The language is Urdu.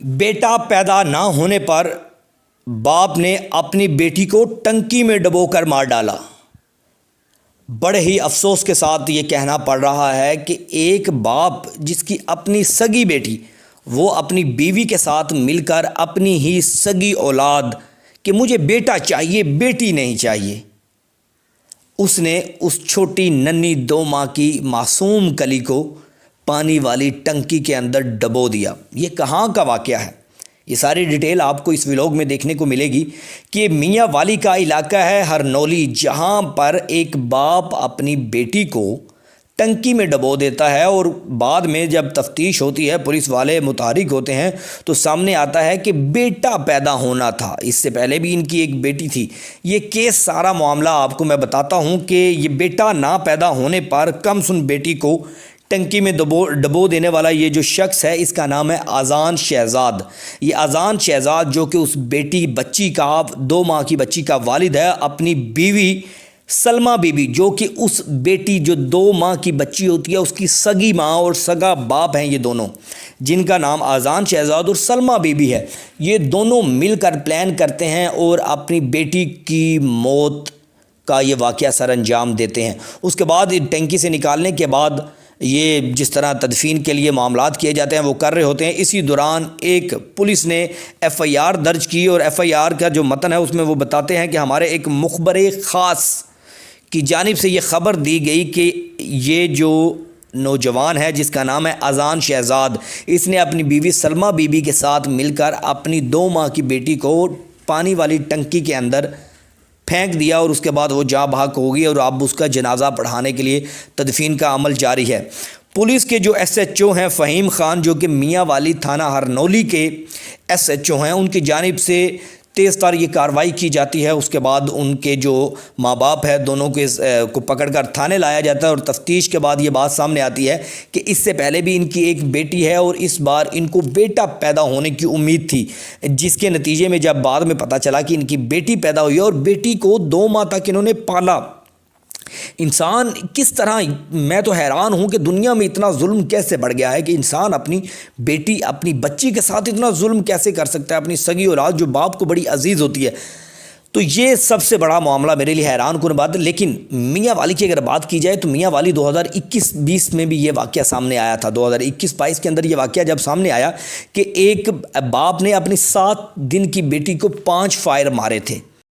بیٹا پیدا نہ ہونے پر باپ نے اپنی بیٹی کو ٹنکی میں ڈبو کر مار ڈالا۔ بڑے ہی افسوس کے ساتھ یہ کہنا پڑ رہا ہے کہ ایک باپ جس کی اپنی سگی بیٹی، وہ اپنی بیوی کے ساتھ مل کر اپنی ہی سگی اولاد کہ مجھے بیٹا چاہیے بیٹی نہیں چاہیے، اس نے اس چھوٹی ننھی 2 ماہ کی معصوم کلی کو پانی والی ٹنکی کے اندر ڈبو دیا۔ یہ کہاں کا واقعہ ہے؟ یہ ساری ڈیٹیل آپ کو اس ولاگ میں دیکھنے کو ملے گی کہ میاں والی کا علاقہ ہے ہرنولی، جہاں پر ایک باپ اپنی بیٹی کو ٹنکی میں ڈبو دیتا ہے اور بعد میں جب تفتیش ہوتی ہے، پولیس والے متحرک ہوتے ہیں تو سامنے آتا ہے کہ بیٹا پیدا ہونا تھا۔ اس سے پہلے بھی ان کی ایک بیٹی تھی۔ یہ کیس سارا معاملہ آپ کو میں بتاتا ہوں کہ یہ بیٹا نہ پیدا ہونے پر کم سن بیٹی کو ٹنکی میں ڈبو دینے والا یہ جو شخص ہے، اس کا نام ہے اذان شہزاد۔ یہ اذان شہزاد جو کہ اس بچی کا 2 ماہ کی بچی کا والد ہے، اپنی بیوی سلمہ بی بی جو کہ اس بیٹی جو 2 ماہ کی بچی ہوتی ہے اس کی سگی ماں اور سگا باپ ہیں، یہ دونوں جن کا نام اذان شہزاد اور سلمہ بی بی ہے، یہ دونوں مل کر پلان کرتے ہیں اور اپنی بیٹی کی موت کا یہ واقعہ سر انجام دیتے ہیں۔ اس کے بعد ٹینکی سے نکالنے کے بعد یہ جس طرح تدفین کے لیے معاملات کیے جاتے ہیں وہ کر رہے ہوتے ہیں۔ اسی دوران ایک پولیس نے FIR درج کی اور FIR کا جو متن ہے اس میں وہ بتاتے ہیں کہ ہمارے ایک مخبر خاص کی جانب سے یہ خبر دی گئی کہ یہ جو نوجوان ہے جس کا نام ہے اذان شہزاد، اس نے اپنی بیوی سلمہ بی بی کے ساتھ مل کر اپنی 2 ماہ کی بیٹی کو پانی والی ٹنکی کے اندر پھینک دیا اور اس کے بعد وہ جاں بحق ہو گئی اور اب اس کا جنازہ پڑھانے کے لیے تدفین کا عمل جاری ہے۔ پولیس کے جو SHO ہیں فہیم خان، جو کہ میاں والی تھانہ ہرنولی کے SHO ہیں، ان کی جانب سے تیز تار یہ کارروائی کی جاتی ہے۔ اس کے بعد ان کے جو ماں باپ ہے دونوں کو پکڑ کر تھانے لایا جاتا ہے اور تفتیش کے بعد یہ بات سامنے آتی ہے کہ اس سے پہلے بھی ان کی ایک بیٹی ہے اور اس بار ان کو بیٹا پیدا ہونے کی امید تھی، جس کے نتیجے میں جب بعد میں پتہ چلا کہ ان کی بیٹی پیدا ہوئی اور بیٹی کو 2 ماہ تک انہوں نے پالا۔ انسان کس طرح، میں تو حیران ہوں کہ دنیا میں اتنا ظلم کیسے بڑھ گیا ہے کہ انسان اپنی بیٹی اپنی بچی کے ساتھ اتنا ظلم کیسے کر سکتا ہے، اپنی سگی اولاد جو باپ کو بڑی عزیز ہوتی ہے۔ تو یہ سب سے بڑا معاملہ میرے لیے حیران کن بات ہے۔ لیکن میاں والی کی اگر بات کی جائے تو میاں والی 2021-20 میں بھی یہ واقعہ سامنے آیا تھا۔ 2021-22 کے اندر یہ واقعہ جب سامنے آیا کہ ایک باپ نے اپنی 7 دن کی بیٹی کو 5 فائر مارے تھے